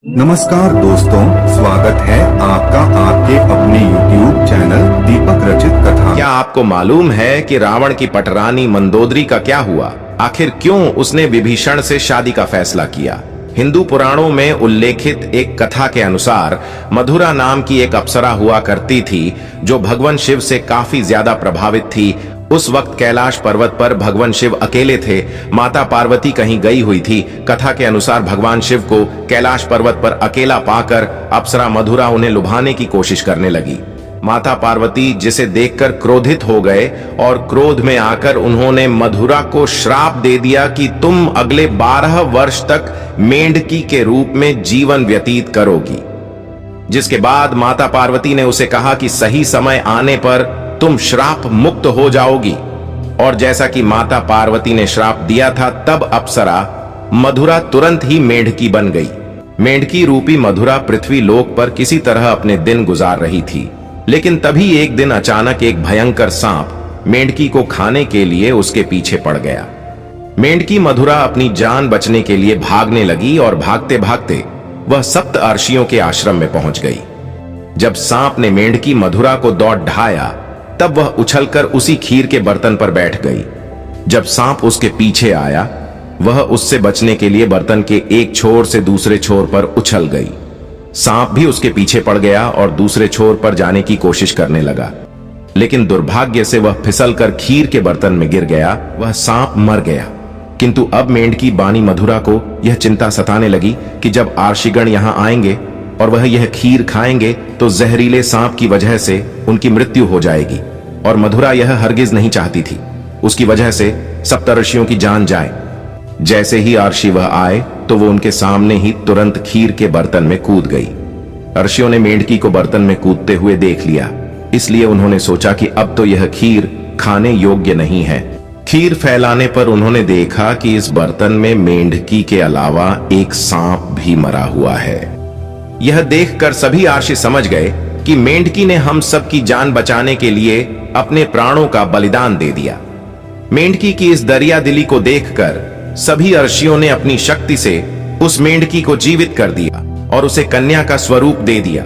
नमस्कार दोस्तों, स्वागत है आपका आपके अपने YouTube चैनल दीपक रचित कथा। क्या आपको मालूम है कि रावण की पटरानी मंदोदरी का क्या हुआ? आखिर क्यों उसने विभीषण से शादी का फैसला किया? हिंदू पुराणों में उल्लेखित एक कथा के अनुसार मधुरा नाम की एक अप्सरा हुआ करती थी जो भगवान शिव से काफी ज्यादा प्रभावित थी। उस वक्त कैलाश पर्वत पर भगवान शिव अकेले थे। माता पार्वती कहीं गई हुई थी। कथा के अनुसार भगवान शिव को कैलाश पर्वत पर अकेला पाकर अप्सरा मधुरा उन्हें लुभाने की कोशिश करने लगी। माता पार्वती जिसे देखकर क्रोधित हो गए और क्रोध में आकर उन्होंने मधुरा को श्राप दे दिया कि तुम अगले 12 वर्ष तक मेंढकी के रूप में जीवन व्यतीत करोगी। जिसके बाद माता पार्वती ने उसे कहा कि सही समय आने पर तुम श्राप मुक्त हो जाओगी। और जैसा कि माता पार्वती ने श्राप दिया था, तब अप्सरा मधुरा तुरंत ही मेंढकी बन गई। मेंढकी रूपी मधुरा पृथ्वी लोक पर किसी तरह अपने दिन गुजार रही थी, लेकिन तभी एक दिन अचानक एक भयंकर सांप मेंढकी को खाने के लिए उसके पीछे पड़ गया। मेंढकी मधुरा अपनी जान बचने के लिए भागने लगी और भागते भागते वह सप्त अर्षियों के आश्रम में पहुंच गई। जब सांप ने मेंढकी मधुरा को दौड़ ढाया, तब वह उछलकर उसी खीर के बर्तन पर बैठ गई। जब सांप उसके पीछे आया, वह उससे बचने के लिए बर्तन के एक छोर से दूसरे छोर पर उछल गई। सांप भी उसके पीछे पड़ गया और दूसरे छोर पर जाने की कोशिश करने लगा, लेकिन दुर्भाग्य से वह फिसलकर खीर के बर्तन में गिर गया। वह सांप मर गया। किंतु अब मेंढकी बानी मधुरा को यह चिंता सताने लगी कि जब आर्षिगण यहां आएंगे और वह यह खीर खाएंगे तो जहरीले सांप की वजह से उनकी मृत्यु हो जाएगी, और मधुरा यह हरगिज नहीं चाहती थी उसकी वजह से सप्तर्षियों की जान जाए। जैसे ही अर्षि वह आए तो वो उनके सामने ही तुरंत खीर के बर्तन में कूद गई। अर्षियों ने मेंढकी को बर्तन में कूदते हुए देख लिया, इसलिए उन्होंने सोचा कि अब तो यह खीर खाने योग्य नहीं है। खीर फैलाने पर उन्होंने देखा कि इस बर्तन में मेंढकी के अलावा एक सांप भी मरा हुआ है। यह देखकर सभी अर्षि समझ गए कि मेंढकी ने हम सब की जान बचाने के लिए अपने प्राणों का बलिदान दे दिया। मेंढकी की इस दरियादिली को देखकर सभी अर्षियों ने अपनी शक्ति से उस मेंढकी को जीवित कर दिया और उसे कन्या का स्वरूप दे दिया।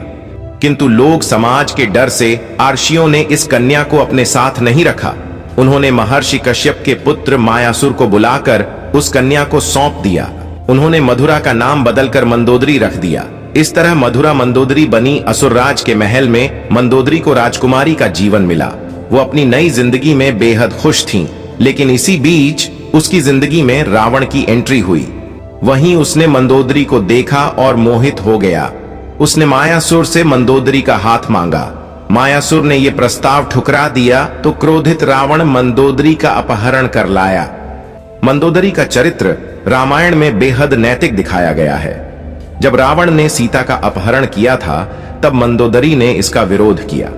किंतु लोग समाज के डर से अर्षियों ने इस कन्या को अपने साथ नहीं रखा। उन्होंने महर्षि कश्यप के पुत्र मायासुर को बुलाकर उस कन्या को सौंप दिया। उन्होंने मधुरा का नाम बदलकर मंदोदरी रख दिया। इस तरह मधुरा मंदोदरी बनी। असुरराज के महल में मंदोदरी को राजकुमारी का जीवन मिला। वो अपनी नई जिंदगी में बेहद खुश थीं, लेकिन इसी बीच उसकी जिंदगी में रावण की एंट्री हुई। वहीं उसने मंदोदरी को देखा और मोहित हो गया। उसने मायासुर से मंदोदरी का हाथ मांगा। मायासुर ने यह प्रस्ताव ठुकरा दिया तो क्रोधित रावण मंदोदरी का अपहरण कर लाया। मंदोदरी का चरित्र रामायण में बेहद नैतिक दिखाया गया है। जब रावण ने सीता का अपहरण किया था, तब मंदोदरी ने इसका विरोध किया।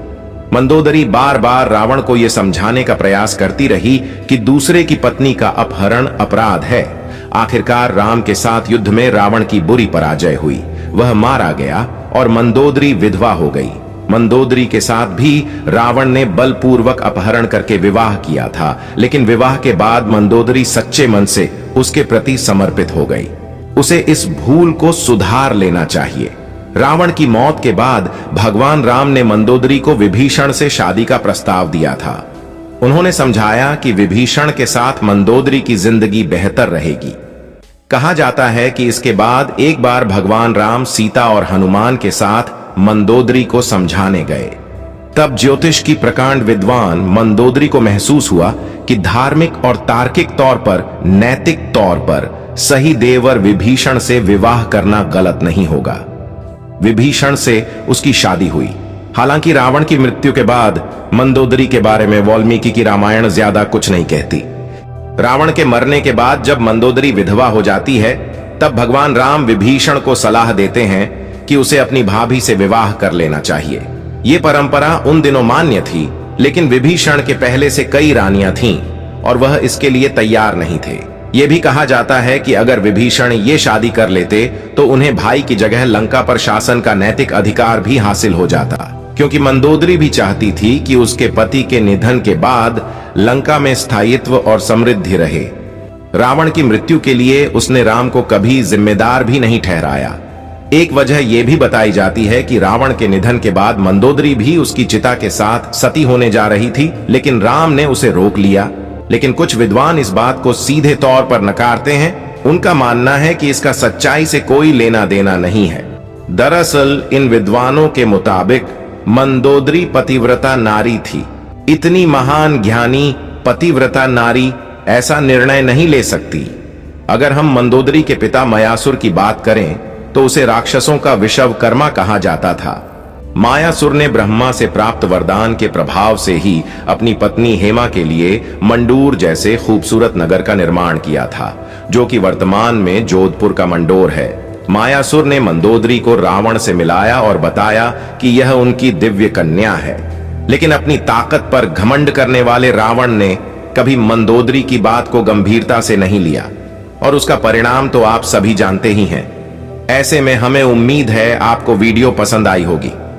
मंदोदरी बार बार रावण को यह समझाने का प्रयास करती रही कि दूसरे की पत्नी का अपहरण अपराध है। आखिरकार राम के साथ युद्ध में रावण की बुरी पराजय हुई। वह मारा गया और मंदोदरी विधवा हो गई। मंदोदरी के साथ भी रावण ने बलपूर्वक अपहरण करके विवाह किया था, लेकिन विवाह के बाद मंदोदरी सच्चे मन से उसके प्रति समर्पित हो गई। उसे इस भूल को सुधार लेना चाहिए। रावण की मौत के बाद भगवान राम ने मंदोदरी को विभीषण से शादी का प्रस्ताव दिया था। उन्होंने समझाया कि विभीषण के साथ मंदोदरी की जिंदगी बेहतर रहेगी। कहा जाता है कि इसके बाद एक बार भगवान राम सीता और हनुमान के साथ मंदोदरी को समझाने गए। तब ज्योतिष की प्रकांड विद्वान मंदोदरी को महसूस हुआ कि धार्मिक और तार्किक तौर पर, नैतिक तौर पर सही देवर विभीषण से विवाह करना गलत नहीं होगा। विभीषण से उसकी शादी हुई। हालांकि रावण की मृत्यु के बाद मंदोदरी के बारे में वाल्मीकि की रामायण ज्यादा कुछ नहीं कहती। रावण के मरने के बाद जब मंदोदरी विधवा हो जाती है, तब भगवान राम विभीषण को सलाह देते हैं कि उसे अपनी भाभी से विवाह कर लेना चाहिए। ये परंपरा उन दिनों मान्य थी, लेकिन विभीषण के पहले से कई रानियां थीं और वह इसके लिए तैयार नहीं थे। यह भी कहा जाता है कि अगर विभीषण ये शादी कर लेते तो उन्हें भाई की जगह लंका पर शासन का नैतिक अधिकार भी हासिल हो जाता, क्योंकि मंदोदरी भी चाहती थी कि उसके पति के निधन के बाद लंका में स्थायित्व और समृद्धि रहे। रावण की मृत्यु के लिए उसने राम को कभी जिम्मेदार भी नहीं ठहराया। एक वजह यह भी बताई जाती है कि रावण के निधन के बाद मंदोदरी भी उसकी चिता के साथ सती होने जा रही थी, लेकिन राम ने उसे रोक लिया। लेकिन कुछ विद्वान इस बात को सीधे तौर पर नकारते हैं। उनका मानना है कि इसका सच्चाई से कोई लेना देना नहीं है। दरअसल इन विद्वानों के मुताबिक मंदोदरी पतिव्रता नारी थी। इतनी महान ज्ञानी पतिव्रता नारी ऐसा निर्णय नहीं ले सकती। अगर हम मंदोदरी के पिता मयासुर की बात करें तो उसे राक्षसों का विश्वकर्मा कहा जाता था। मायासुर ने ब्रह्मा से प्राप्त वरदान के प्रभाव से ही अपनी पत्नी हेमा के लिए मंडूर जैसे खूबसूरत नगर का निर्माण किया था, जो कि वर्तमान में जोधपुर का मंडोर है। मायासुर ने मंदोदरी को रावण से मिलाया और बताया कि यह उनकी दिव्य कन्या है। लेकिन अपनी ताकत पर घमंड करने वाले रावण ने कभी मंदोदरी की बात को गंभीरता से नहीं लिया, और उसका परिणाम तो आप सभी जानते ही हैं। ऐसे में हमें उम्मीद है आपको वीडियो पसंद आई होगी।